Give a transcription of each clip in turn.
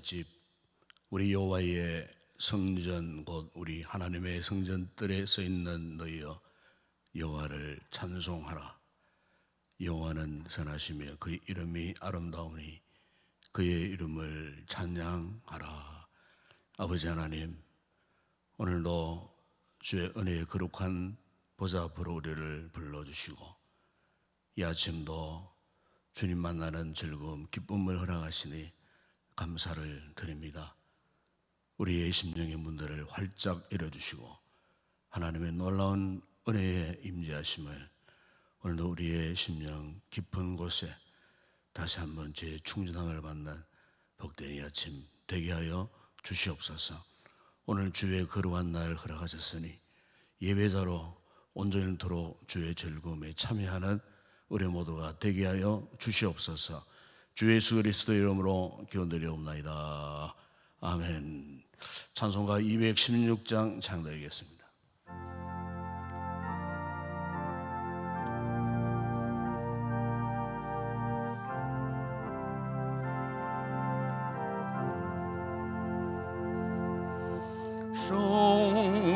집, 우리 여호와의 성전 곧 우리 하나님의 성전들에 서 있는 너희여 여호와를 찬송하라. 여호와는 선하시며 그의 이름이 아름다우니 그의 이름을 찬양하라. 아버지 하나님, 오늘도 주의 은혜의 거룩한 보좌 앞으로 우리를 불러주시고 이 아침도 주님 만나는 즐거움, 기쁨을 허락하시니 감사를 드립니다. 우리의 심령의 문들을 활짝 열어주시고 하나님의 놀라운 은혜에 임재하심을 오늘도 우리의 심령 깊은 곳에 다시 한번 재충전함을 받는 복된 이 아침 되게 하여 주시옵소서. 오늘 주의 거룩한 날 허락하셨으니 예배자로 온전토록 주의 즐거움에 참여하는 우리 모두가 되게 하여 주시옵소서. 주 예수 그리스도의 이름으로 기원드리옵나이다. 아멘. 찬송가 216장 찬양드리겠습니다.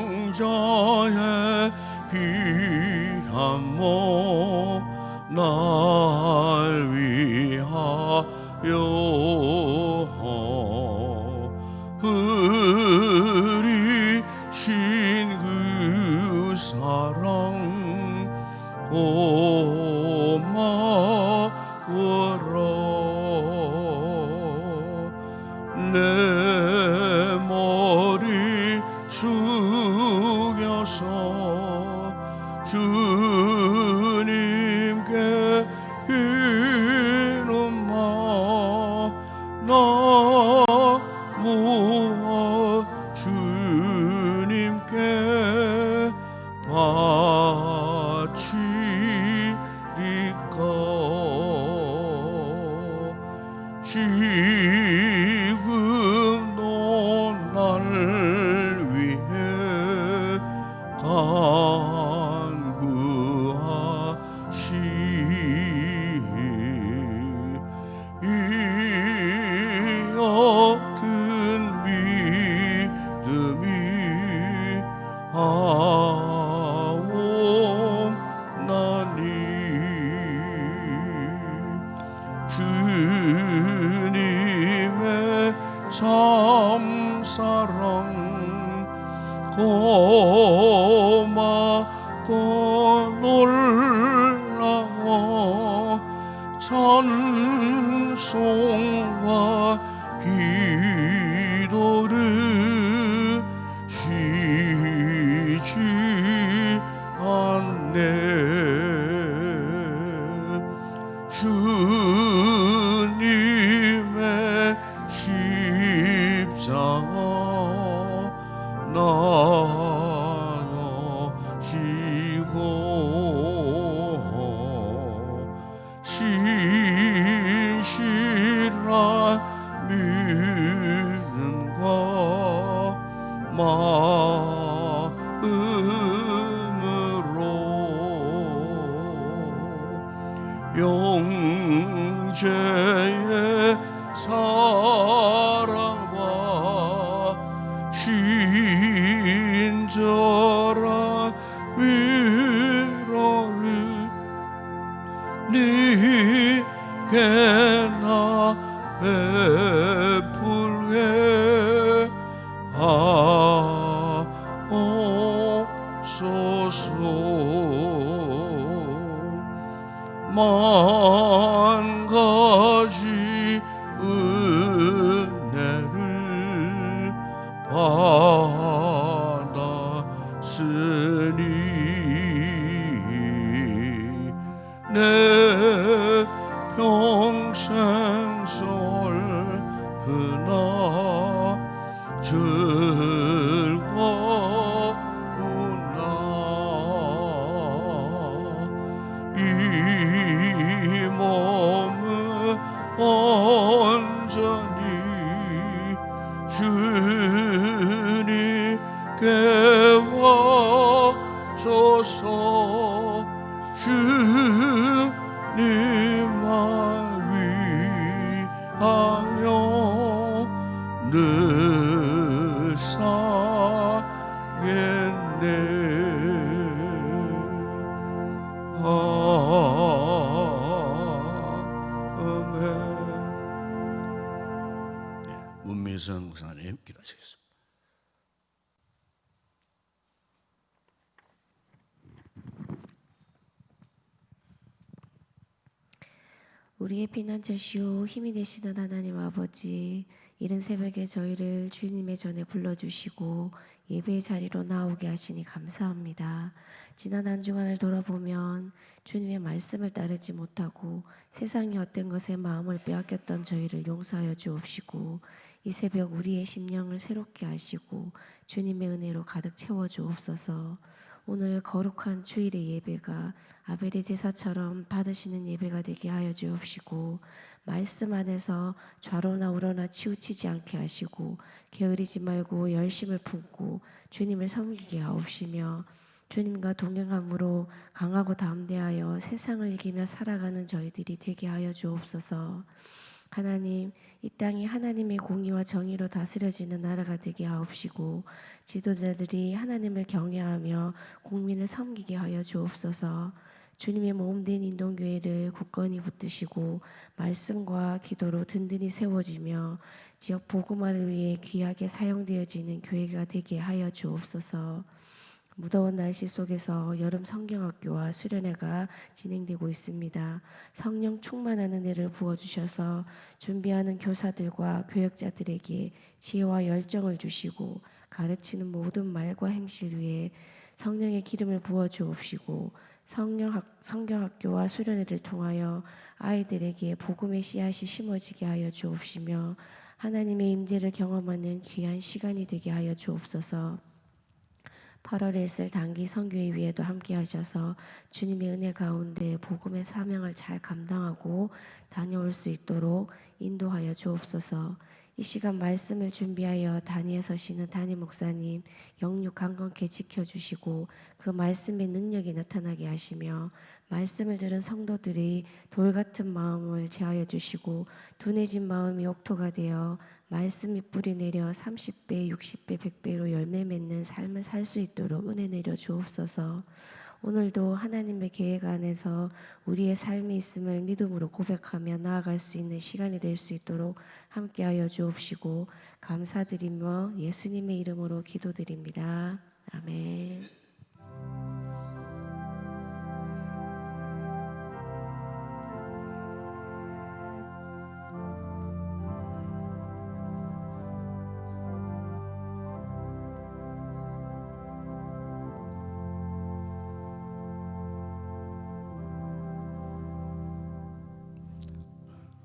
성자의 귀한 몸 날 위하여 흐리신 그 사랑 고마워라. 내 머리 숙여서 주님께 이름만 나무어 주님께 바치리까. 지금도 날 위해 간구하시 이 어떤 믿음이 하옵나니 주님의 참사랑 고맙고 놀라워 찬송과 기도를 쉬지 않네. 주님의 십자가 나눠지고 신실한 믿음과 마음으로 영제의 사랑과 친절한 위로를 네게나 베풀게 하옵소서. 만 가지 은혜를 받았으니 내 평생 설프나 즐거우나 이 몸을 온전히 주님께 와줘서 주님만 위하여 아멘. 문미성 목사님 기도하시겠습니다. 우리의 피난처시오 힘이 되시는 하나님 아버지, 이른 새벽에 저희를 주님의 전에 불러주시고 예배의 자리로 나오게 하시니 감사합니다. 지난 한 주간을 돌아보면 주님의 말씀을 따르지 못하고 세상의 헛된 것에 마음을 빼앗겼던 저희를 용서하여 주옵시고, 이 새벽 우리의 심령을 새롭게 하시고 주님의 은혜로 가득 채워 주옵소서. 오늘 거룩한 주일의 예배가 아벨의 제사처럼 받으시는 예배가 되게 하여 주옵시고, 말씀 안에서 좌로나 우로나 치우치지 않게 하시고 게으르지 말고 열심을 품고 주님을 섬기게 하옵시며, 주님과 동행함으로 강하고 담대하여 세상을 이기며 살아가는 저희들이 되게 하여 주옵소서. 하나님, 이 땅이 하나님의 공의와 정의로 다스려지는 나라가 되게 하옵시고, 지도자들이 하나님을 경외하며 국민을 섬기게 하여 주옵소서. 주님의 몸된 인동교회를 굳건히 붙드시고 말씀과 기도로 든든히 세워지며 지역 복음화를 위해 귀하게 사용되어지는 교회가 되게 하여 주옵소서. 무더운 날씨 속에서 여름 성경학교와 수련회가 진행되고 있습니다. 성령 충만한 은혜를 부어주셔서 준비하는 교사들과 교역자들에게 지혜와 열정을 주시고 가르치는 모든 말과 행실 위에 성령의 기름을 부어 주옵시고, 성경학교와 수련회를 통하여 아이들에게 복음의 씨앗이 심어지게 하여 주옵시며 하나님의 임재를 경험하는 귀한 시간이 되게 하여 주옵소서. 8월에 있을 단기 선교회 위에도 함께 하셔서 주님의 은혜 가운데 복음의 사명을 잘 감당하고 다녀올 수 있도록 인도하여 주옵소서. 이 시간 말씀을 준비하여 단위에 서시는 담임 목사님 영육 강건케 지켜주시고 그 말씀의 능력이 나타나게 하시며, 말씀을 들은 성도들이 돌같은 마음을 제하여 주시고 둔해진 마음이 옥토가 되어 말씀이 뿌리 내려 30배, 60배, 100배로 열매 맺는 삶을 살 수 있도록 은혜 내려 주옵소서. 오늘도 하나님의 계획 안에서 우리의 삶이 있음을 믿음으로 고백하며 나아갈 수 있는 시간이 될 수 있도록 함께하여 주옵시고 감사드리며 예수님의 이름으로 기도드립니다. 아멘.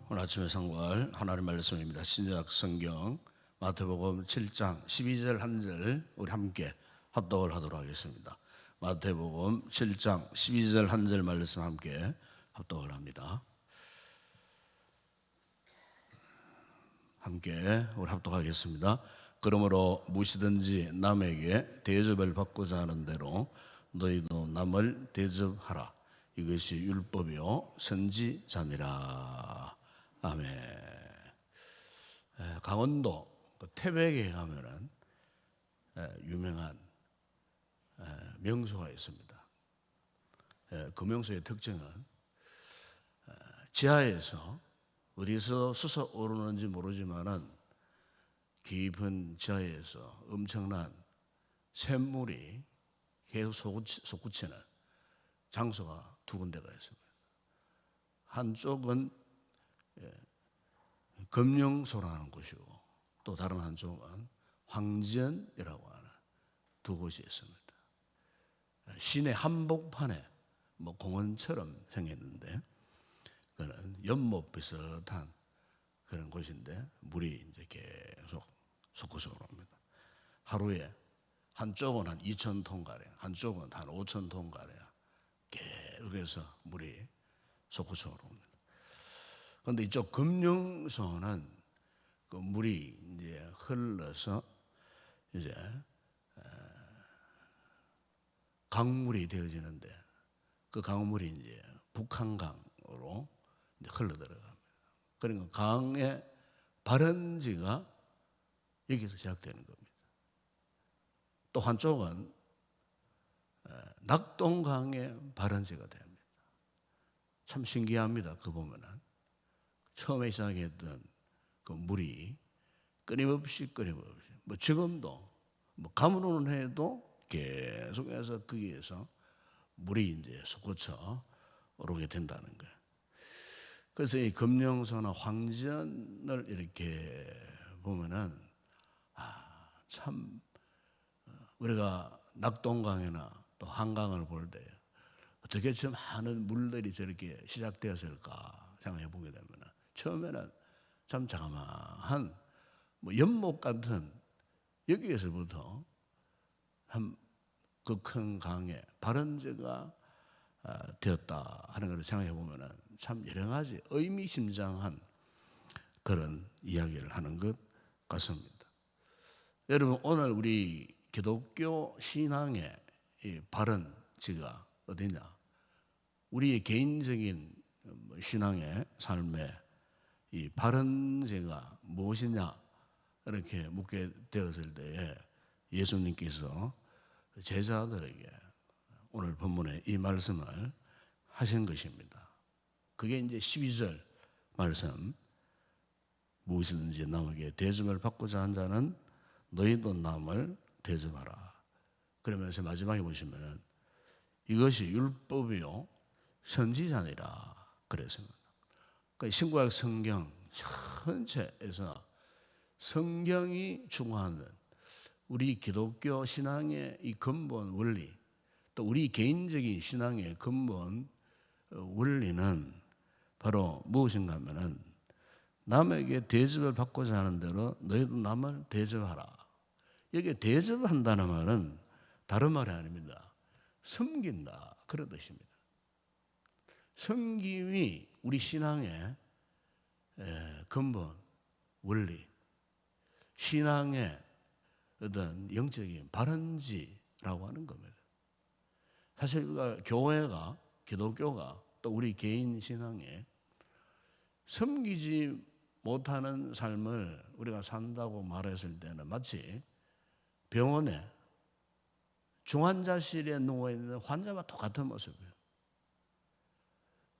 오늘 아침에 상고할 하나님의 말씀입니다. 신약 성경 마태복음 7장 12절 한 절 우리 함께 합독을 하도록 하겠습니다. 마태복음 7장 12절 한 절 말씀 함께 합독을 합니다. 함께 우리 합독하겠습니다. 그러므로 무엇이든지 남에게 대접을 받고자 하는 대로 너희도 남을 대접하라. 이것이 율법이요 선지자니라. 아멘. 강원도 태백에 가면은 유명한 명소가 있습니다. 그 명소의 특징은 지하에서 어디서 솟아오르는지 모르지만은 깊은 지하에서 엄청난 샘물이 계속 솟구치는 장소가 두 군데가 있습니다. 한쪽은 금령소라는 곳이고 또 다른 한쪽은 황전이라고 하는 두 곳이 있습니다. 시내 한복판에 공원처럼 생겼는데 그는 연못 비슷한 그런 곳인데 물이 이제 계속 솟구쳐 오릅니다. 하루에 한쪽은 한 2,000톤 가량, 한쪽은 한 5,000톤 가량 계속해서 물이 솟구쳐 오릅니다. 그런데 이쪽 금령소는 그 물이 이제 흘러서 이제 강물이 되어지는데 그 강물이 이제 북한강으로 이제 흘러 들어갑니다. 그러니까 강의 발원지가 여기서 시작되는 겁니다. 또 한쪽은 낙동강의 발원지가 됩니다. 참 신기합니다. 그 보면은 처음에 시작했던 그 물이 끊임없이 뭐 지금도 뭐 가물어는 해도 계속해서 거기에서 물이 이제 솟구쳐 오르게 된다는 거예요. 그래서 이 금령소나 황전을 이렇게 보면은 참 우리가 낙동강이나 또 한강을 볼 때 어떻게 저 많은 물들이 저렇게 시작되었을까 생각해 보게 되면 처음에는 참 자그마한 뭐 연못 같은 여기에서부터 한 그 큰 강에 발원제가 되었다 하는 것을 생각해 보면 참 여러 가지 의미심장한 그런 이야기를 하는 것 같습니다. 여러분 오늘 우리 기독교 신앙의 이 발원지가 어디냐? 우리의 개인적인 신앙의 삶의 이 발원제가 무엇이냐 이렇게 묻게 되었을 때에 예수님께서 제자들에게 오늘 본문에 이 말씀을 하신 것입니다. 그게 이제 12절 말씀, 무엇이든지 남에게 대접을 받고자 한 자는 너희도 남을 대접하라. 그러면서 마지막에 보시면은 이것이 율법이요 선지자니라 그랬습니다. 그러니까 신구약 성경 전체에서 성경이 추구하는 우리 기독교 신앙의 이 근본 원리, 또 우리 개인적인 신앙의 근본 원리는 바로 무엇인가 하면은 남에게 대접을 받고자 하는 대로 너희도 남을 대접하라. 여기 대접한다는 말은 다른 말이 아닙니다. 섬긴다 그런 뜻입니다. 섬김이 우리 신앙의 근본 원리, 신앙의 어떤 영적인 발원지라고 하는 겁니다. 사실 우리가 교회가, 기독교가 또 우리 개인 신앙에 섬기지 못하는 삶을 우리가 산다고 말했을 때는 마치 병원에 중환자실에 누워있는 환자와 똑같은 모습이에요.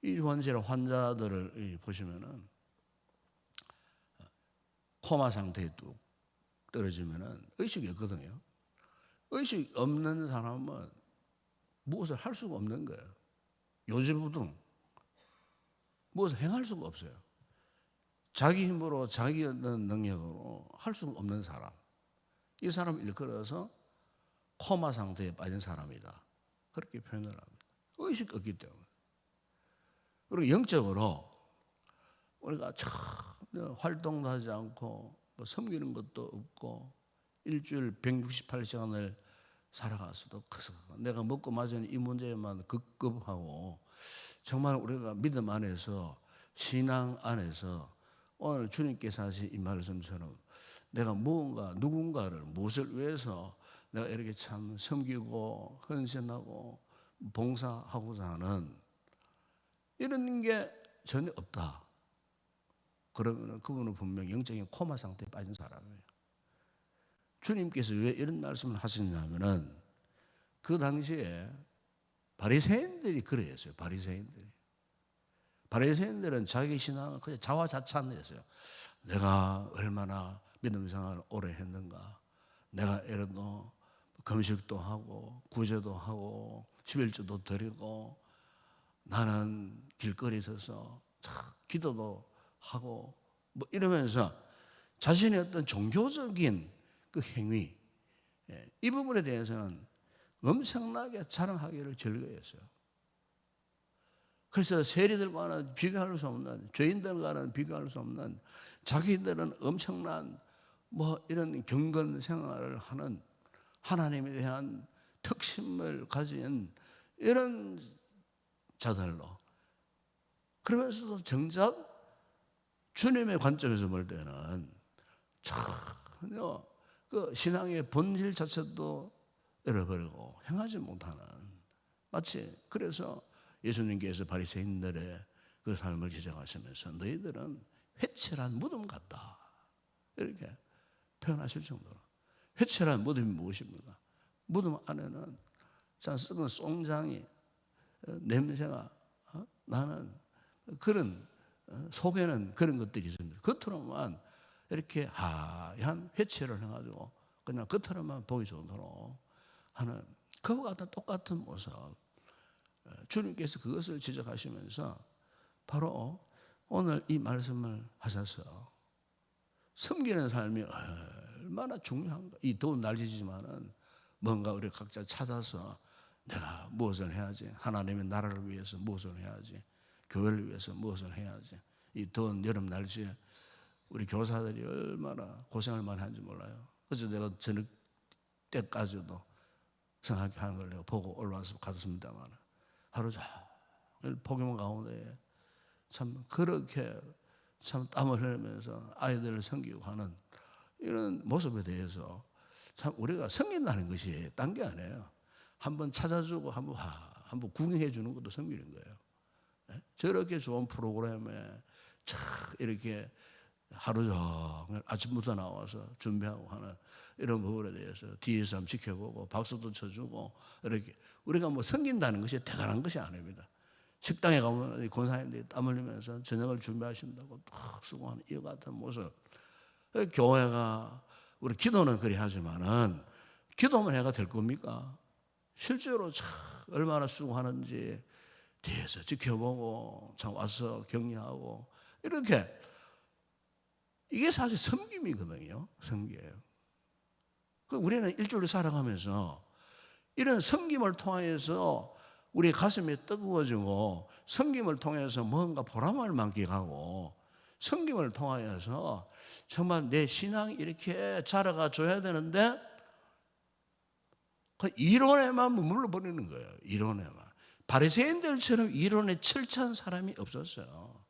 이 중환자실 환자들을 보시면은 코마 상태에 뚝 떨어지면은 의식이 없거든요. 의식 없는 사람은 무엇을 할 수가 없는 거예요. 요지부동 무엇을 행할 수가 없어요. 자기 힘으로 자기 어떤 능력으로 할 수가 없는 사람, 이 사람을 일컬어서 코마 상태에 빠진 사람이다 그렇게 표현을 합니다. 의식이 없기 때문에. 그리고 영적으로 우리가 전혀 활동도 하지 않고 뭐 섬기는 것도 없고 일주일 168시간을 살아가서도 내가 먹고 마시는 이 문제에만 급급하고 정말 우리가 믿음 안에서 신앙 안에서 오늘 주님께서 하신 이 말씀처럼 내가 무언가 누군가를 무엇을 위해서 내가 이렇게 참 섬기고 헌신하고 봉사하고자 하는 이런 게 전혀 없다. 그러면 그분은 분명 영적인 코마 상태에 빠진 사람이에요. 주님께서 왜 이런 말씀을 하셨냐면은 그 당시에 바리새인들이 그랬어요. 바리새인들은 자기 신앙을 그냥 자화자찬했어요. 내가 얼마나 믿음 생활을 오래 했는가. 내가 이래도 금식도 하고 구제도 하고 11조도 드리고 나는 길거리에 서서 기도도 하고 뭐 이러면서 자신의 어떤 종교적인 그 행위 이 부분에 대해서는 엄청나게 자랑하기를 즐거워했어요. 그래서 세리들과는 비교할 수 없는 죄인들과는 비교할 수 없는 자기들은 엄청난 뭐 이런 경건 생활을 하는 하나님에 대한 특심을 가진 이런 자들로 그러면서도 정작 주님의 관점에서 볼 때는 전혀 그 신앙의 본질 자체도 잃어버리고 행하지 못하는 마치 그래서 예수님께서 바리새인들의 그 삶을 지적하시면서 너희들은 회칠한 무덤 같다 이렇게 표현하실 정도로 회칠한 무덤이 무엇입니까? 무덤 안에는 썩은 송장이 냄새가 나는 그런 속에는 그런 것들이 있습니다. 겉으로만 이렇게 하얀 회채를 해가지고 그냥 겉으로만 보기 좋도록 하는 그와 같은 똑같은 모습. 주님께서 그것을 지적하시면서 바로 오늘 이 말씀을 하셔서 섬기는 삶이 얼마나 중요한가. 이 더운 날씨지만은 뭔가 우리 각자 찾아서 내가 무엇을 해야지, 하나님의 나라를 위해서 무엇을 해야지, 교회를 위해서 무엇을 해야지. 이 더운 여름 날씨에 우리 교사들이 얼마나 고생을 많이 하는지 몰라요. 어제 내가 저녁 때까지도 생각하는 걸 내가 보고 올라와서 갔습니다만 하루 종일 폭염 가운데 참 그렇게 참 땀을 흘리면서 아이들을 섬기고 하는 이런 모습에 대해서 참 우리가 섬긴다는 것이 딴 게 아니에요. 한번 찾아주고 한번 구경해 주는 것도 섬기는 거예요. 저렇게 좋은 프로그램에 참 이렇게 하루 종일 아침부터 나와서 준비하고 하는 이런 부분에 대해서 뒤에서 한번 지켜보고 박수도 쳐주고 이렇게 우리가 뭐 섬긴다는 것이 대단한 것이 아닙니다. 식당에 가면 권사님들이 땀 흘리면서 저녁을 준비하신다고 딱 수고하는 이 같은 모습. 교회가 우리 기도는 그리 하지만은 기도만 해가 될 겁니까? 실제로 참 얼마나 수고하는지 뒤에서 지켜보고 참 와서 격려하고 이렇게 이게 사실 섬김이거든요. 섬기예요. 우리는 일주일을 살아가면서 이런 섬김을 통해서 우리 가슴이 뜨거워지고 섬김을 통해서 뭔가 보람을 만끽하고 섬김을 통하여서 정말 내 신앙이 이렇게 자라가 줘야 되는데 그 이론에만 머물러 버리는 거예요. 이론에만. 바리새인들처럼 이론에 철저한 사람이 없었어요.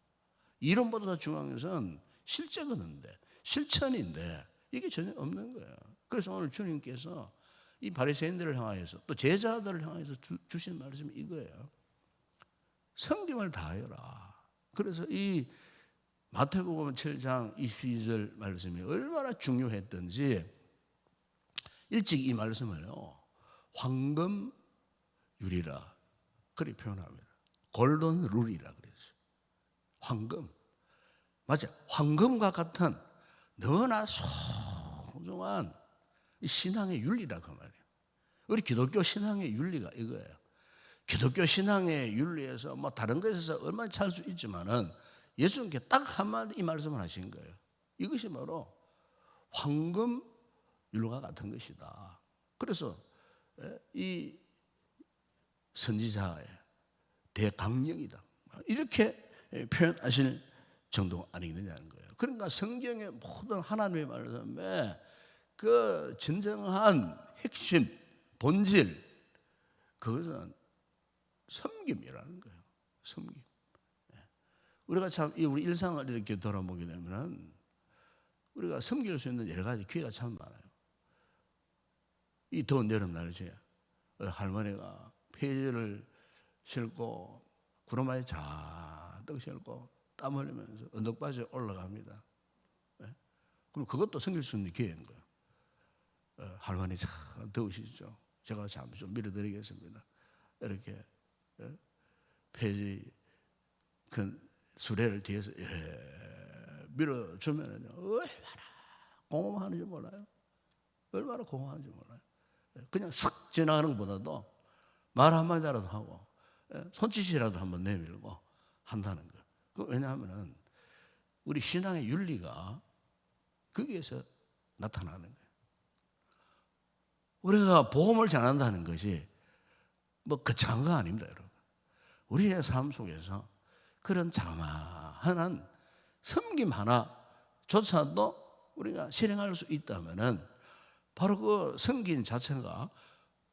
이론보다 더 중요한 것은 실제거든요. 실천인데 이게 전혀 없는 거예요. 그래서 오늘 주님께서 이 바리새인들을 향하여서 또 제자들을 향해서 주신 말씀이 이거예요. 섬김을 다하여라. 그래서 이 마태복음 7장 22절 말씀이 얼마나 중요했던지 일찍 이 말씀을요. 황금유리라 그렇게 표현합니다. 골든 룰이라 그랬어요. 황금. 맞아. 황금과 같은 너무나 소중한 신앙의 윤리라 그 말이에요. 우리 기독교 신앙의 윤리가 이거예요. 기독교 신앙의 윤리에서 뭐 다른 것에서 얼마나 찾을 수 있지만은 예수님께 딱 한마디 이 말씀을 하신 거예요. 이것이 바로 황금율과 같은 것이다. 그래서 이 선지자의 대강령이다. 이렇게 표현하실 정도가 아니겠느냐는 거예요. 그러니까 성경의 모든 하나님의 말씀에 그 진정한 핵심, 본질, 그것은 섬김이라는 거예요. 섬김. 우리가 참 우리 일상을 이렇게 돌아보게 되면은 우리가 섬길 수 있는 여러 가지 기회가 참 많아요. 이 더운 여름 날씨에 할머니가 폐지를 싣고 구름아에 잔뜩 싣고 땀 흘리면서 언덕바지에 올라갑니다. 그럼 그것도 섬길 수 있는 기회인 거예요. 할머니 참 더우시죠? 제가 잠시 좀 밀어드리겠습니다. 이렇게 폐지 그 수레를 뒤에서 이렇게 밀어주면은요 얼마나 공허하는지 몰라요. 얼마나 공허한지 몰라요. 그냥 싹 지나가는 것보다도 말 한마디라도 하고 손짓이라도 한번 내밀고 한다는 거예요. 왜냐하면 우리 신앙의 윤리가 거기에서 나타나는 거예요. 우리가 복음을 전한다는 것이 뭐 거창한 거 아닙니다, 여러분. 우리의 삶 속에서 그런 자그마한 섬김 하나조차도 우리가 실행할 수 있다면은 바로 그 섬김 자체가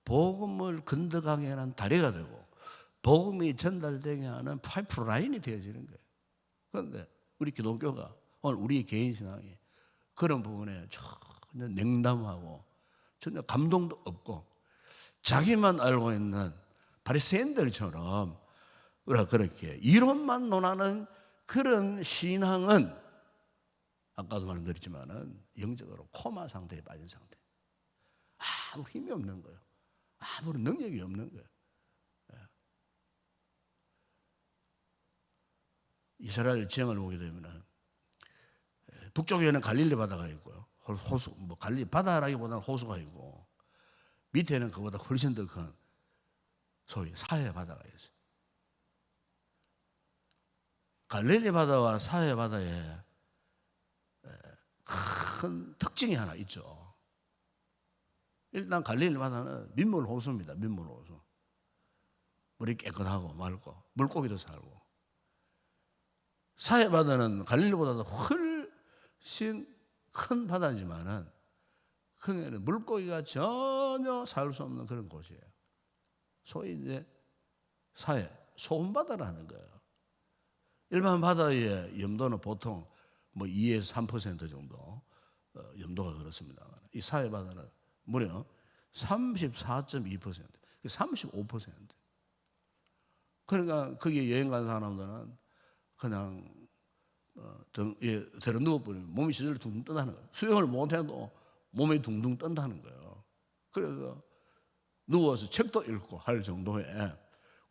복음을 건너가게 하는 다리가 되고 복음이 전달되게 하는 파이프라인이 되어지는 거예요. 그런데 우리 기독교가 오늘 우리 개인 신앙이 그런 부분에 전혀 냉담하고 전혀 감동도 없고 자기만 알고 있는 바리새인들처럼 우리가 그렇게 이론만 논하는 그런 신앙은 아까도 말씀드렸지만은 영적으로 코마 상태에 빠진 상태. 아무 힘이 없는 거예요. 아무런 능력이 없는 거예요. 이스라엘 지형을 보게 되면은 북쪽에는 갈릴리 바다가 있고요. 호수, 뭐 갈릴리 바다라기보다는 호수가 있고, 밑에는 그보다 훨씬 더 큰 소위 사해 바다가 있어요. 갈릴리 바다와 사해 바다에 큰 특징이 하나 있죠. 일단 갈릴리 바다는 민물 호수입니다. 민물 호수. 물이 깨끗하고 맑고 물고기도 살고. 사해 바다는 갈릴리보다도 훨씬 큰 바다지만은 거기에는 물고기가 전혀 살 수 없는 그런 곳이에요. 소위 이제 사해 소금 바다라는 거예요. 일반 바다의 염도는 보통 뭐 2에서 3% 정도 염도가 그렇습니다. 이 사해 바다는 무려 34.2%, 35%. 그러니까 거기에 여행 간 사람들은 그냥 대로 누워버리면 몸이 저절로 둥둥 뜬다는 거예요. 수영을 못해도 몸이 둥둥 뜬다는 거예요. 그래서 누워서 책도 읽고 할 정도의,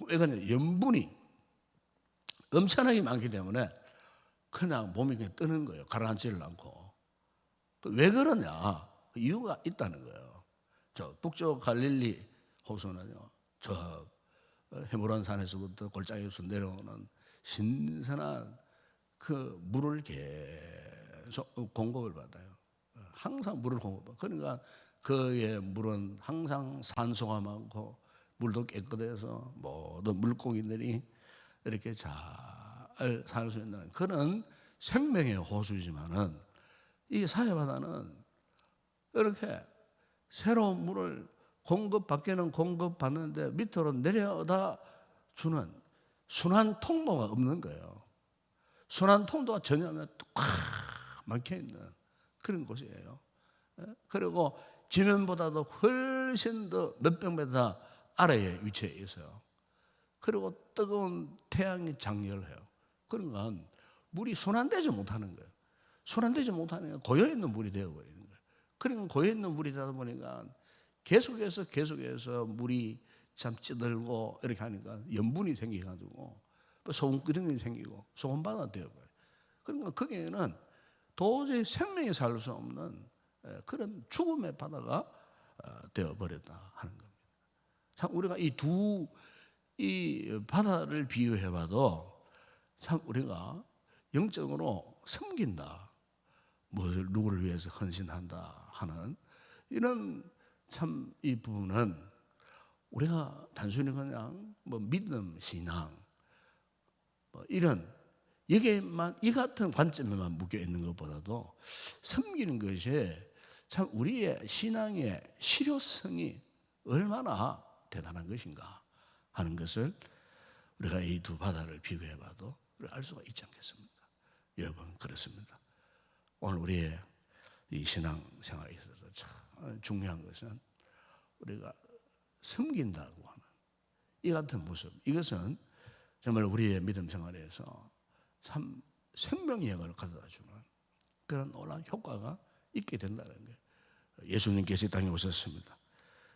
왜 그러냐, 염분이 엄청나게 많기 때문에 그냥 몸이 그냥 뜨는 거예요. 가라앉지를 않고. 왜 그러냐? 이유가 있다는 거예요. 저 북쪽 갈릴리 호수는요, 저 헤브론 산에서부터 골짜기에서 내려오는 신선한 그 물을 계속 공급을 받아요. 항상 물을 공급받아요. 그러니까 그의 물은 항상 산소가 많고 물도 깨끗해서 모든 물고기들이 이렇게 잘 살 수 있는 그런 생명의 호수지만은, 이 사해바다는 이렇게 새로운 물을 공급받기는 공급받는데 밑으로 내려다 주는 순환 통로가 없는 거예요. 순환 통로가 전혀 없는 꽉 막혀 있는 그런 곳이에요. 그리고 지면보다도 훨씬 더 몇백 미터 아래에 위치해 있어요. 그리고 뜨거운 태양이 장렬해요. 그러니까 물이 순환되지 못하는 거예요. 순환되지 못하니까 고여있는 물이 되어버리는 거예요. 그러니까 고여있는 물이 되다 보니까 계속해서 물이 참 찌들고 이렇게 하니까 염분이 생겨가지고 소금기둥이 생기고 소금바다가 되어버려요. 그러니까 거기에는 도저히 생명이 살 수 없는 그런 죽음의 바다가 되어버렸다 하는 겁니다. 참 우리가 이 바다를 비유해봐도 참 우리가 영적으로 섬긴다, 무엇을 누구를 위해서 헌신한다 하는 이런 참 이 부분은 우리가 단순히 그냥 뭐 믿음, 신앙 뭐 이런 여기에만 이 같은 관점에만 묶여 있는 것보다도 섬기는 것이 참 우리의 신앙의 실효성이 얼마나 대단한 것인가 하는 것을 우리가 이 두 바다를 비교해봐도 우리가 알 수가 있지 않겠습니까? 여러분, 그렇습니다. 오늘 우리의 이 신앙생활에 있어서 참 중요한 것은 우리가 섬긴다고 하는 이 같은 모습, 이것은 정말 우리의 믿음 생활에서 참 생명의 영을 가져다주는 그런 놀라운 효과가 있게 된다는 거예요. 예수님께서 이 땅에 오셨습니다.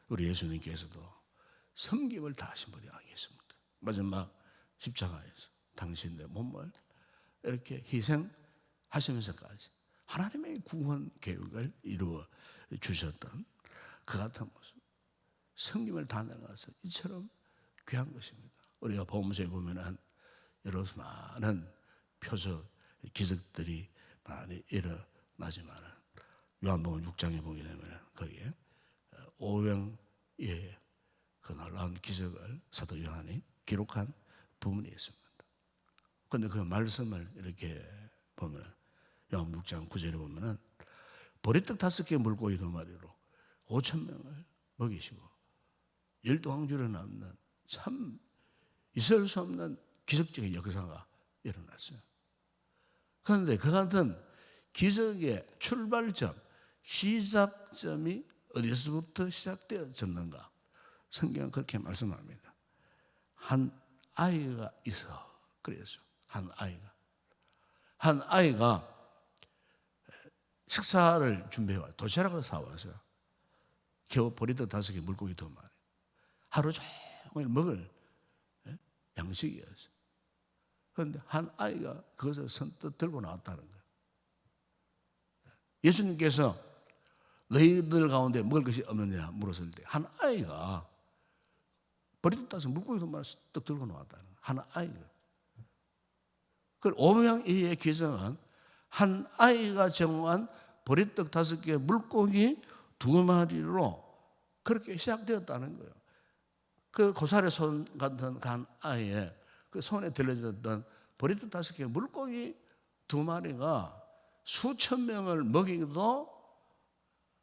우리 예수님께서도 섬김을 다하신 분이 아니겠습니까? 마지막 십자가에서 당신의 몸을 이렇게 희생하시면서까지 하나님의 구원 계획을 이루어 주셨던 그 같은 모습, 섬김을 다하는 것은 이처럼 귀한 것입니다. 우리가 복음서에 보면은 여러 많은 표적, 기적들이 많이 일어나지만은 요한복음 6장에 보게 되면 거기에 오병이의 그 놀라운 기적을 사도 요한이 기록한 부분이 있습니다. 그런데 그 말씀을 이렇게 보면 요한 6장 9절에 보면은 보리떡 5개 물고기 2마리로 5,000명을 먹이시고 12광주를 남는 참 있을 수 없는 기적적인 역사가 일어났어요. 그런데 그 같은 기적의 출발점, 시작점이 어디서부터 시작되어졌는가? 성경은 그렇게 말씀합니다. 한 아이가 있어. 그래서 한 아이가 식사를 준비해와요. 도시락을 사와서 겨우 보리떡 5개 물고기 2마리 하루 종일 먹을 양식이었어요. 그런데 한 아이가 그것을 선뜻 들고 나왔다는 거예요. 예수님께서 너희들 가운데 먹을 것이 없느냐 물었을 때 한 아이가 버리듯 따서 물고기도 떡 들고 나왔다는 거예요. 한 아이가. 그 오병이어의 기적은 한 아이가 제공한 보리떡 5개, 물고기 2마리로 그렇게 시작되었다는 거예요. 그 고사리 손 같은 한 아이의 그 손에 들려졌던 보리떡 5개, 물고기 2마리가 수천 명을 먹이기도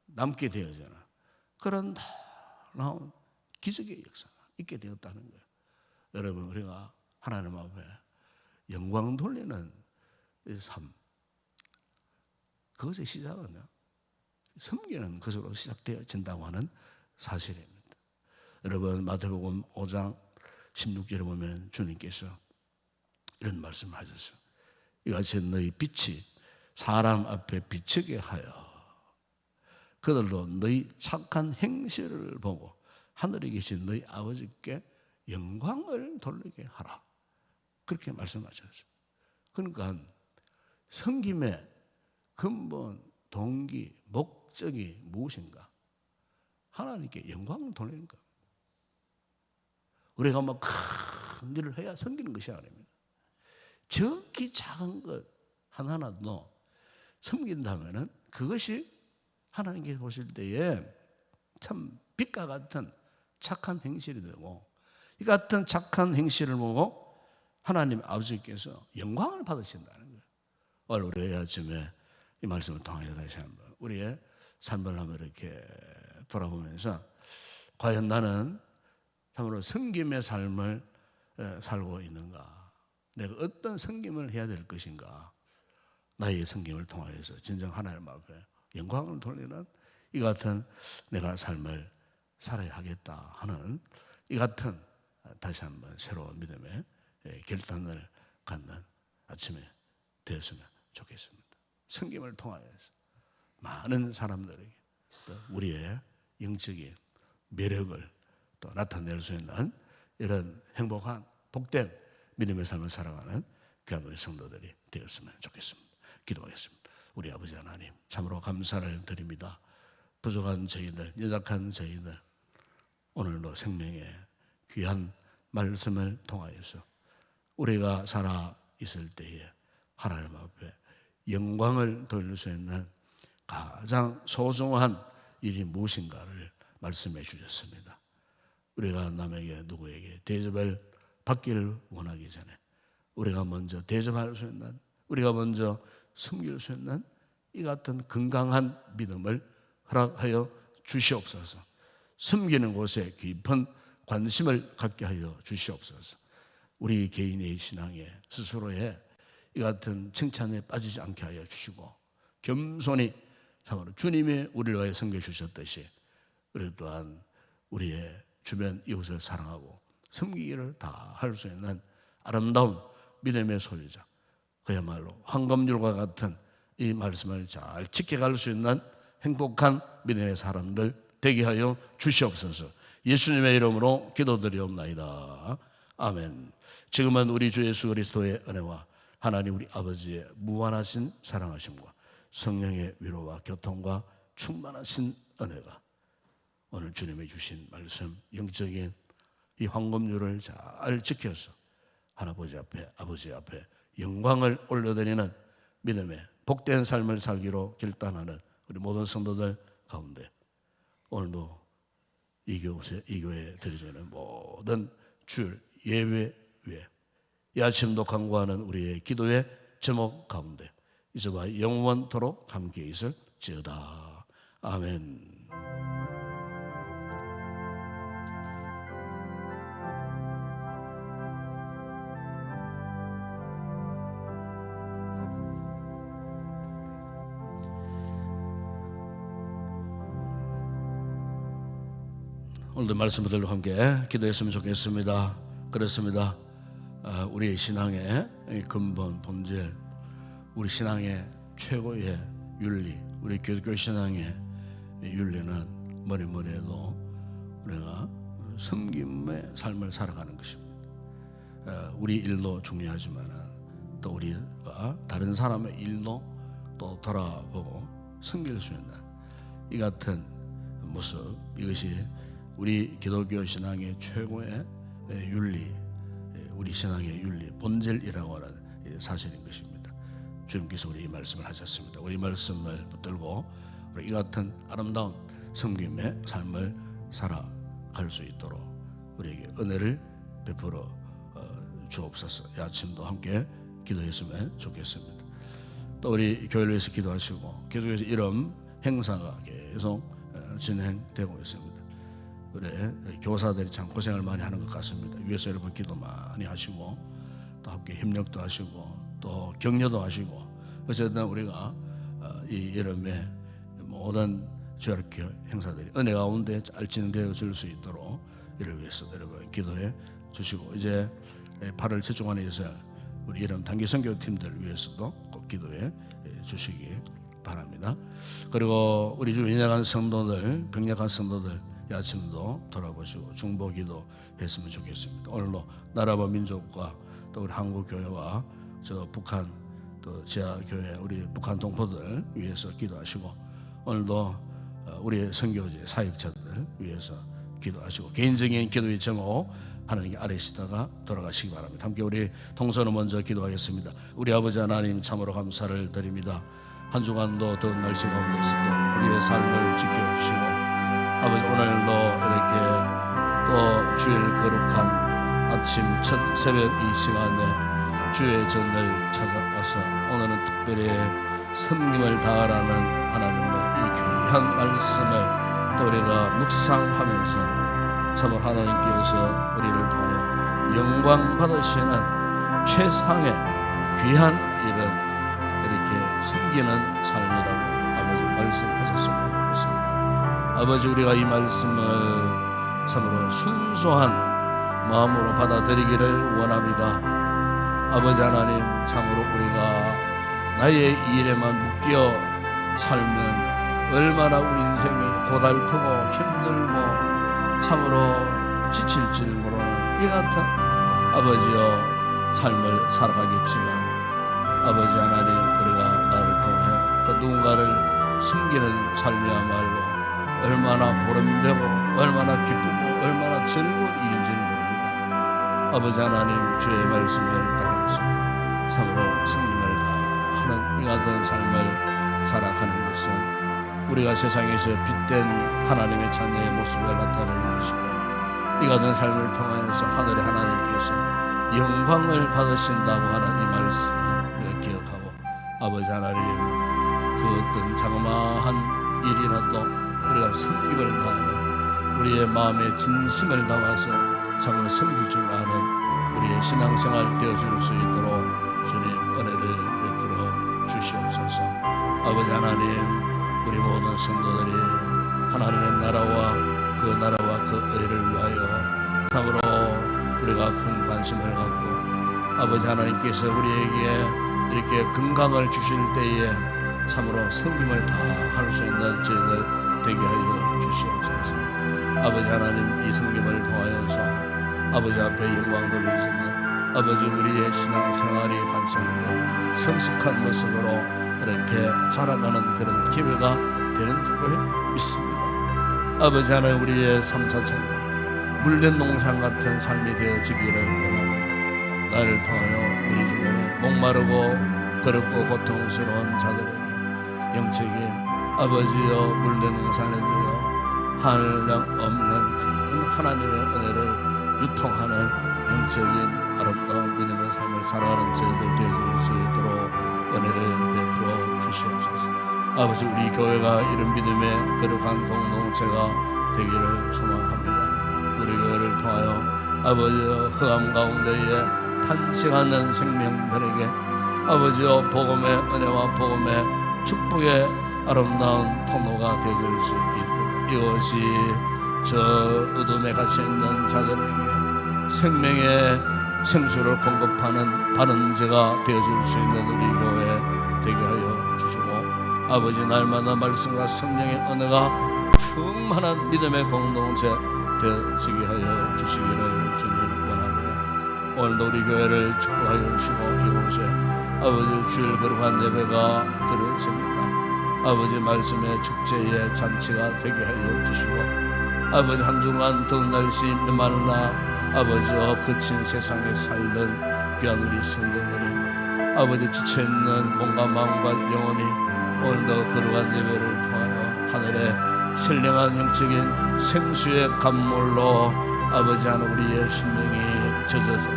남게 되어지는 그런 놀라운 기적의 역사가 있게 되었다는 거예요. 여러분, 우리가 하나님 앞에 영광 돌리는 이 삶, 그것의 시작은요, 섬기는 것으로 시작되어진다고 하는 사실입니다. 여러분, 마태복음 5장 16절에 보면 주님께서 이런 말씀을 하셨어요. 이같이 너희 빛이 사람 앞에 비치게 하여 그들로 너희 착한 행실을 보고 하늘에 계신 너희 아버지께 영광을 돌리게 하라. 그렇게 말씀하셨어요. 그러니까 섬김의 근본, 동기, 목적이 무엇인가? 하나님께 영광을 돌리는 것. 우리가 뭐 큰 일을 해야 섬기는 것이 아닙니다. 저기 작은 것 하나하나도 섬긴다면은 그것이 하나님께 보실 때에 참 빛과 같은 착한 행실이 되고, 이 같은 착한 행실을 보고 하나님 아버지께서 영광을 받으신다는 거예요. 오늘 우리 아침에 이 말씀을 통해서 다시 한번 우리의 삶을 한번 이렇게 돌아보면서 과연 나는 참으로 섬김의 삶을 살고 있는가? 내가 어떤 섬김을 해야 될 것인가? 나의 섬김을 통하여서 진정 하나님 앞에 영광을 돌리는 이 같은 내가 삶을 살아야 하겠다 하는 이 같은 다시 한번 새로운 믿음의 결단을 갖는 아침에 되었으면 좋겠습니다. 섬김을 통하여서 많은 사람들에게 또 우리의 영적인 매력을 또 나타낼 수 있는 이런 행복한 복된 믿음의 삶을 살아가는 귀한 우리 성도들이 되었으면 좋겠습니다. 기도하겠습니다. 우리 아버지 하나님, 참으로 감사를 드립니다. 부족한 저희들, 연약한 저희들, 오늘도 생명의 귀한 말씀을 통하여서 우리가 살아 있을 때에 하나님 앞에 영광을 돌릴 수 있는 가장 소중한 일이 무엇인가를 말씀해 주셨습니다. 우리가 남에게 누구에게 대접을 받기를 원하기 전에 우리가 먼저 대접할 수 있는, 우리가 먼저 섬길 수 있는 이 같은 건강한 믿음을 허락하여 주시옵소서. 섬기는 곳에 깊은 관심을 갖게 하여 주시옵소서. 우리 개인의 신앙에 스스로의 이 같은 칭찬에 빠지지 않게 하여 주시고, 겸손히 참으로 주님이 우리를 위해 섬겨 주셨듯이 우리 또한 우리의 주변 이웃을 사랑하고 섬기기를 다 할 수 있는 아름다운 믿음의 소유자, 그야말로 황금률과 같은 이 말씀을 잘 지켜갈 수 있는 행복한 믿음의 사람들 되게 하여 주시옵소서. 예수님의 이름으로 기도드리옵나이다. 아멘. 지금은 우리 주 예수 그리스도의 은혜와 하나님 우리 아버지의 무한하신 사랑하심과 성령의 위로와 교통과 충만하신 은혜가 오늘 주님이 주신 말씀, 영적인 이 황금률을 잘 지켜서 하나님 앞에, 아버지 앞에 영광을 올려드리는 믿음의 복된 삶을 살기로 결단하는 우리 모든 성도들 가운데 오늘도 이 교회에 드려지는 모든 주일 예배 위에 이 아침도 간구하는 우리의 기도의 제목 가운데 이제와 영원토록 함께 있을지어다. 아멘. 오늘도 말씀을 들고 함께 기도했으면 좋겠습니다. 그렇습니다. 우리의 신앙의 근본, 본질, 우리 신앙의 최고의 윤리, 우리 기독교 신앙의 윤리는 뭐니 해도 우리가 섬김의 삶을 살아가는 것입니다. 우리 일도 중요하지만 또 우리가 다른 사람의 일도 또 돌아보고 섬길 수 있는 이 같은 모습, 이것이 우리 기독교 신앙의 최고의 윤리, 우리 신앙의 윤리, 본질이라고 하는 사실인 것입니다. 주님께서 우리 이 말씀을 하셨습니다. 우리 말씀을 붙들고 우리 이 같은 아름다운 섬김의 삶을 살아갈 수 있도록 우리에게 은혜를 베풀어 주옵소서. 이 아침도 함께 기도했으면 좋겠습니다. 또 우리 교회를 위해서 기도하시고 계속해서 이런 행사가 계속 진행되고 있습니다. 우리 교사들이 참 고생을 많이 하는 것 같습니다. 위에서 여러분 기도 많이 하시고 또 함께 협력도 하시고 또 격려도 하시고 어쨌든 우리가 이 여름에 모든 저렇게 행사들이 은혜 가운데 잘 진행되어 줄 수 있도록 이를 위해서 여러분 기도해 주시고 이제 8월 최종환에 있을 우리 이런 단기 선교팀들 위해서도 꼭 기도해 주시기 바랍니다. 그리고 우리 주 연약한 성도들, 병약한 성도들 이 아침도 돌아보시고 중보기도 했으면 좋겠습니다. 오늘도 나라와 민족과 또 우리 한국 교회와 저 북한 또 지하 교회 우리 북한 동포들 위해서 기도하시고 오늘도 우리의 선교지 사역자들 위해서 기도하시고 개인적인 기도의 제목 하나님께 아뢰시다가 돌아가시기 바랍니다. 함께 우리 동서로 먼저 기도하겠습니다. 우리 아버지 하나님 참으로 감사를 드립니다. 한 주간도 더운 날씨 가운데서도 우리의 삶을 지켜주시고 아버지 오늘도 이렇게 또 주일 거룩한 아침 첫 새벽 이 시간에 주의 전을 찾아와서 오늘은 특별히 섬김을 다하라는 하나님의 이 귀한 말씀을 또 우리가 묵상하면서 참으로 하나님께서 우리를 통하여 영광 받으시는 최상의 귀한 일은 이렇게 섬기는 삶이라고 아버지 말씀하셨으면 좋겠습니다. 아버지 우리가 이 말씀을 참으로 순수한 마음으로 받아들이기를 원합니다. 아버지 하나님 참으로 우리가 나의 일에만 묶여 살면 얼마나 우리 인생이 고달프고 힘들고 참으로 지칠 줄 모르는 이 같은 아버지여 삶을 살아가겠지만 아버지 하나님 우리가 나를 통해 그 누군가를 섬기는 삶이야말로 얼마나 보람되고 얼마나 기쁘고 얼마나 즐거운 일인 줄 모릅니다. 아버지 하나님 주의 말씀을 따라서 참으로 승리를 다하는 이 같은 삶을 살아가는 것은 우리가 세상에서 빛된 하나님의 자녀의 모습을 나타내는 것이고 이 같은 삶을 통해서 하늘의 하나님께서 영광을 받으신다고 하는 이 말씀을 우리가 기억하고 아버지 하나님 그 어떤 장마한 일이라도 우리가 섬김을 다하는 우리의 마음에 진심을 담아서 참으로 섬길 줄 아는 우리의 신앙생활 되어줄 수 있도록 주님 은혜를 베풀어 주시옵소서. 아버지 하나님 우리 모든 성도들이 하나님의 나라와 그 의를 위하여 참으로 우리가 큰 관심을 갖고 아버지 하나님께서 우리에게 이렇게 건강을 주실 때에 참으로 섬김을 다 할 수 있는 저희들 되게 하여 주시옵소서. 아버지 하나님 이 섬김을 통하여서 아버지 앞에 영광 돌리시는 아버지 우리의 신앙생활이 한층 성숙한 모습으로 이렇게 자라가는 그런 기회가 되는 줄을 믿습니다. 아버지 하나님 우리의 삶 자체가 물된 농산 같은 삶이 되어지기를 원합니다. 나를 통하여 우리 주변에 목마르고 더럽고 고통스러운 자들에게 영적인 아버지여 물된 농산에 되어 한량 없는 큰 하나님의 은혜를 유통하는 영적인 아름다운 믿음의 삶을 살아가는 저희들 되어줄 수 있도록 은혜를 베풀어 주시옵소서. 아버지 우리 교회가 이런 믿음의 거룩한 공동체가 되기를 소망합니다. 우리 교회를 통하여 아버지여 흑암 가운데에 탄식하는 생명들에게 아버지여 복음의 은혜와 복음의 축복의 아름다운 통로가 되어줄 수 있도록 이것이 저 어둠에 갇혀있는 자들에게 생명의 생수를 공급하는 바른 제가 되어줄 수 있는 우리 교회 되게 하여 주시고 아버지 날마다 말씀과 성령의 은혜가 충만한 믿음의 공동체 되어지게 하여 주시기를 주님 원합니다. 오늘도 우리 교회를 축복하여 주시고 이곳에 아버지 주일 거룩한 예배가 드려집니다. 아버지 말씀의 축제의 잔치가 되게 하여 주시고 아버지 한 주간 더운 날씨 메말라 아버지와 거친 세상에 살던 귀한 우리 성도들이 아버지 지쳐있는 몸과 마음과 영혼이 오늘도 거룩한 예배를 통하여 하늘에 신령한 영적인 생수의 감물로 아버지 하는 우리의 심령이 젖어서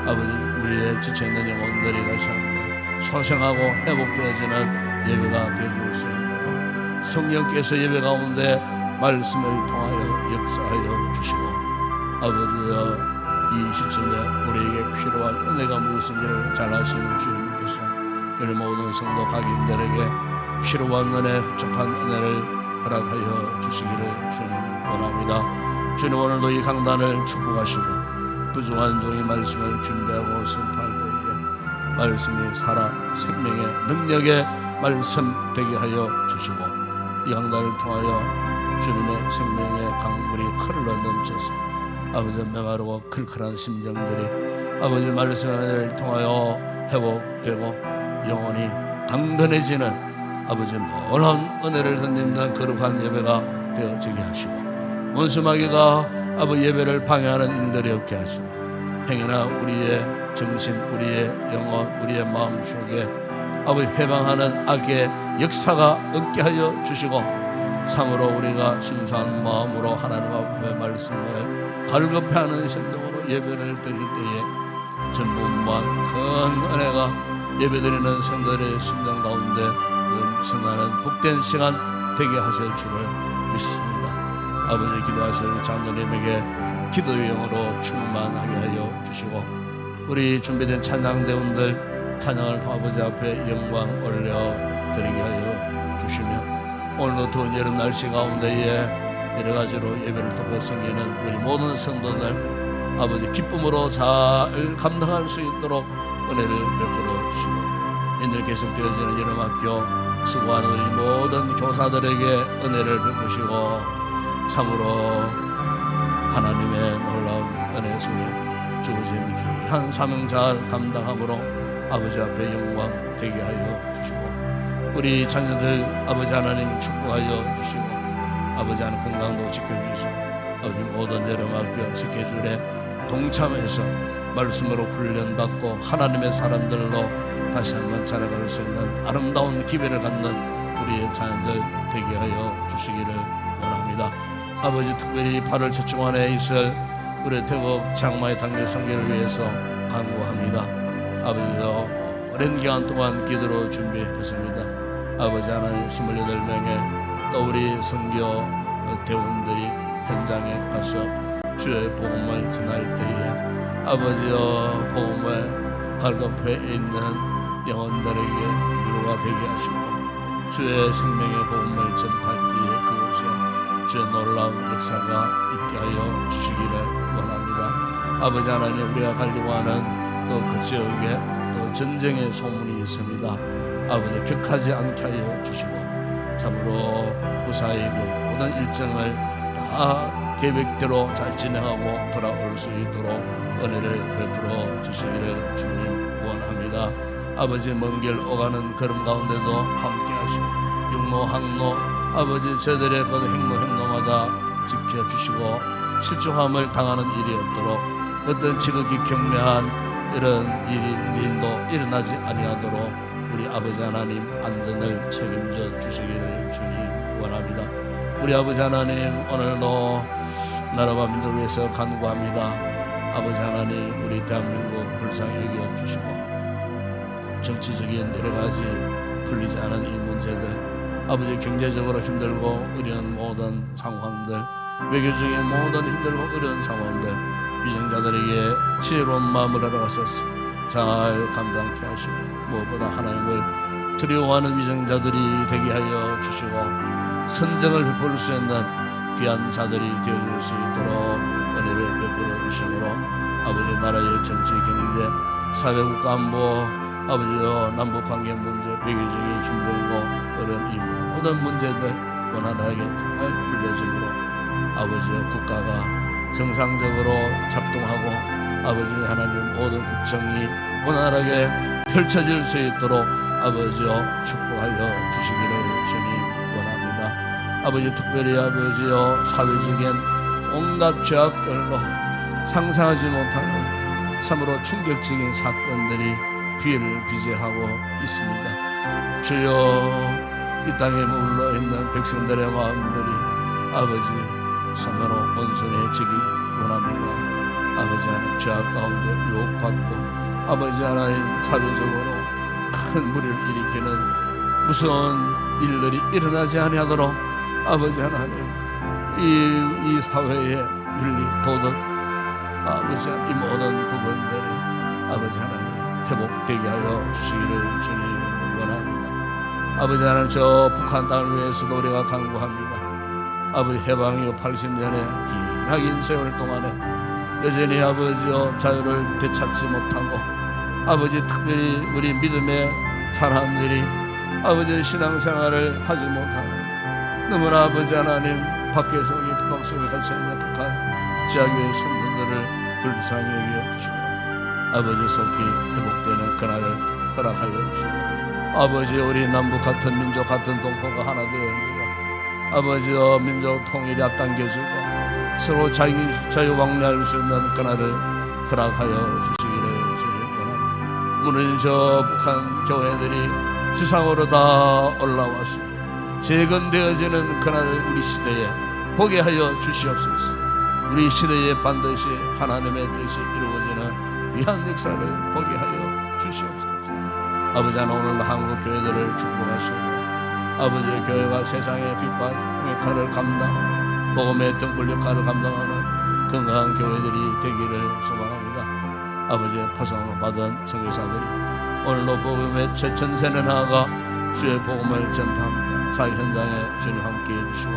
아버지 우리의 지쳐있는 영혼들이 다시 한번 소생하고 회복되어지는 예배가 되어줄 수 있도록 성령께서 예배 가운데 말씀을 통하여 역사하여 주시고 아버지여 이 시점에 우리에게 필요한 은혜가 무엇인지를 잘 아시는 주님께서 우리 모든 성도 각인들에게 필요한 은혜 흡족한 은혜를 허락하여 주시기를 주님 원합니다. 주님 오늘도 이 강단을 축복하시고 부족한 종이 말씀을 준비하고 선포할 때에 말씀이 살아 생명의 능력의 말씀 되게 하여 주시고 이 강단을 통하여 주님의 생명의 강물이 흘러 넘쳐서 아버지 메마르고 클클한 심정들이 아버지 말씀의 은혜를 통하여 회복되고 영혼이 강건해지는 아버지 놀라운 은혜를 덧입는 거룩한 예배가 되어지게 하시고 원수마귀가 아버지 예배를 방해하는 인들이 없게 하시고 행여나 우리의 정신, 우리의 영혼, 우리의 마음속에 아버지 해방하는 악의 역사가 없게 하여 주시고 참으로 우리가 순수한 마음으로 하나님 앞에 말씀을 갈급해하는 심정으로 예배를 드릴 때에 전무한 큰 은혜가 예배드리는 성도들의 심령 가운데 넘쳐나는 복된 시간 되게 하실 줄을 믿습니다. 아버지 기도하실 자녀님에게 기도의 영으로 충만하게 하여 주시고 우리 준비된 찬양대원들 찬양을 아버지 앞에 영광 올려드리게 하여 주시며 오늘도 더운 여름 날씨 가운데에 여러 가지로 예배를 듣고 섬기는 우리 모든 성도들 아버지 기쁨으로 잘 감당할 수 있도록 은혜를 베풀어 주시고 이들 계속되어지는 여름학교 수고하는 우리 모든 교사들에게 은혜를 베푸시고 참으로 하나님의 놀라운 은혜 속에 주어진 귀한 사명 잘 감당함으로 아버지 앞에 영광 되게 하여 주시고 우리 자녀들 아버지 하나님 축복하여 주시고 아버지 하나님 건강도 지켜주시고 아버지 모든 여름학교 스케줄에 동참해서 말씀으로 훈련받고 하나님의 사람들로 다시 한번 자라갈 수 있는 아름다운 기회를 갖는 우리의 자녀들 되게 하여 주시기를 원합니다. 아버지 특별히 8월 첫 주간에 있을 우리 태국 장마의 단결 성결을 위해서 간구합니다. 아버지여 오랜 기간 동안 기도로 준비했습니다. 아버지 하나님 28명의 또 우리 선교 대원들이 현장에 가서 주의 복음을 전할 때에 아버지여 복음을 갈급해 있는 영혼들에게 위로가 되게 하시고 주의 생명의 복음을 전할 때에 그곳에 주의 놀라운 역사가 있게 하여 주시기를 원합니다. 아버지 하나님 우리가 가려고 하는 또 그 지역에 또 전쟁의 소문이 있습니다. 아버지 격하지 않게 하여 주시고 참으로 무사히 그 모든 일정을 다 계획대로 잘 진행하고 돌아올 수 있도록 은혜를 베풀어 주시기를 주님 원합니다. 아버지 먼 길 오가는 걸음 가운데도 함께 하시고 육로 항로 아버지 저들의 그 행로마다 지켜주시고 실종함을 당하는 일이 없도록 어떤 지극히 경미한 이런 일도 일어나지 아니하도록 우리 아버지 하나님 안전을 책임져 주시기를 주님 원합니다. 우리 아버지 하나님 오늘도 나라와 민족을 위해서 간구합니다. 아버지 하나님 우리 대한민국 불쌍히 여겨주시고 정치적인 여러 가지 풀리지 않은 이 문제들 아버지 경제적으로 힘들고 어려운 모든 상황들 외교적인 모든 힘들고 어려운 상황들 위정자들에게 지혜로운 마음을 허락하셔서 잘 감당케 하시고 무엇보다 하나님을 두려워하는 위정자들이 되게 하여 주시고 선정을 베풀 수 있는 귀한 자들이 되어줄 수 있도록 은혜를 베풀어 주시므로 아버지 나라의 정치 경제 사회국가 안보 아버지여 남북관계 문제 외교적인 힘들고 어려운 이 모든 문제들 원활하게 잘 풀려지므로 아버지여 국가가 정상적으로 작동하고 아버지 하나님 모든 국정이 원활하게 펼쳐질 수 있도록 아버지여 축복하여 주시기를 주님 원합니다. 아버지 특별히 아버지여 사회적인 온갖 죄악들로 상상하지 못하는 참으로 충격적인 사건들이 비를 비제하고 있습니다. 주여 이 땅에 머물러 있는 백성들의 마음들이 아버지 참으로 온순해지기 원합니다. 아버지 하나님 죄악 가운데 유혹받고 아버지 하나님 사회적으로 큰 무리를 일으키는 무서운 일들이 일어나지 아니하도록 아버지 하나님 이 사회의 윤리 도덕 아버지 하나님 이 모든 부분들이 아버지 하나님 회복되게 하여 주시기를 주님 원합니다. 아버지 하나님 저 북한 땅을 위해서도 우리가 간구합니다. 아버지 해방 이후 80년의 긴 세월 동안에 여전히 아버지여 자유를 되찾지 못하고 아버지 특별히 우리 믿음의 사람들이 아버지 신앙생활을 하지 못하는 너무나 아버지 하나님 밖에 속에 북방 속에 갇혀있는 북한 지하교회 성도들을 불쌍히 여겨주시고 아버지 속히 회복되는 그날을 허락하여 주시고 아버지 우리 남북 같은 민족 같은 동포가 하나 되어지고 아버지여 민족 통일이 앞당겨지고 서로 자유왕래할 수 있는 그날을 허락하여 주시기를 주님 원합니다. 오늘 저 북한 교회들이 지상으로 다 올라와서 재건되어지는 그날을 우리 시대에 보게 하여 주시옵소서. 우리 시대에 반드시 하나님의 뜻이 이루어지는 귀한 역사를 보게 하여 주시옵소서. 아버지 하나 오늘 한국 교회들을 축복하시고 아버지의 교회가 세상의 빛과 힘의 칼을 감당하고 복음의 등불 역할을 감당하는 건강한 교회들이 되기를 소망합니다. 아버지의 파송을 받은 선교사들이 오늘도 복음의 전세에 나아가 주의 복음을 전파합니다. 사역 현장에 주님 함께 해주시고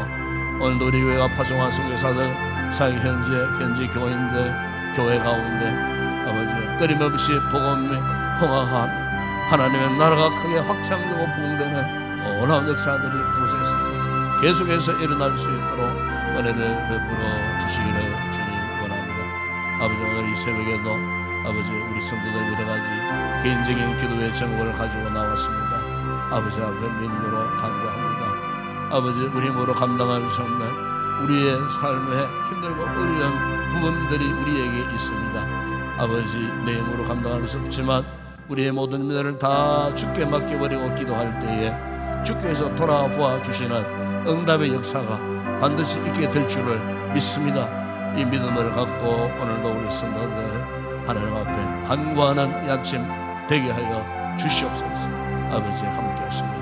오늘도 우리 교회가 파송한 선교사들 사역 현지 교인들 교회 가운데 아버지 끊임없이 복음의 흥황함 하나님의 나라가 크게 확장되고 부흥되는 놀라운 역사들이 그곳에서 계속해서 일어날 수 있도록 은혜를 베풀어 주시기를 주님 원합니다. 아버지 오늘 이 새벽에도 아버지 우리 성도들 여러가지 개인적인 기도의 제목을 가지고 나왔습니다. 아버지 앞에 믿음으로 간구합니다. 아버지 우리 힘으로 감당할 수 없는 우리의 삶에 힘들고 어려운 부분들이 우리에게 있습니다. 아버지 내 힘으로 감당할 수 없지만 우리의 모든 일들을 다 주께 맡겨버리고 기도할 때에 주께서 돌아보아 주시는 응답의 역사가 반드시 있게 될 줄을 믿습니다. 이 믿음을 갖고 오늘도 우리 성도들 하나님 앞에 간구하는 이 아침 되게 하여 주시옵소서. 아버지 함께 하시옵소서.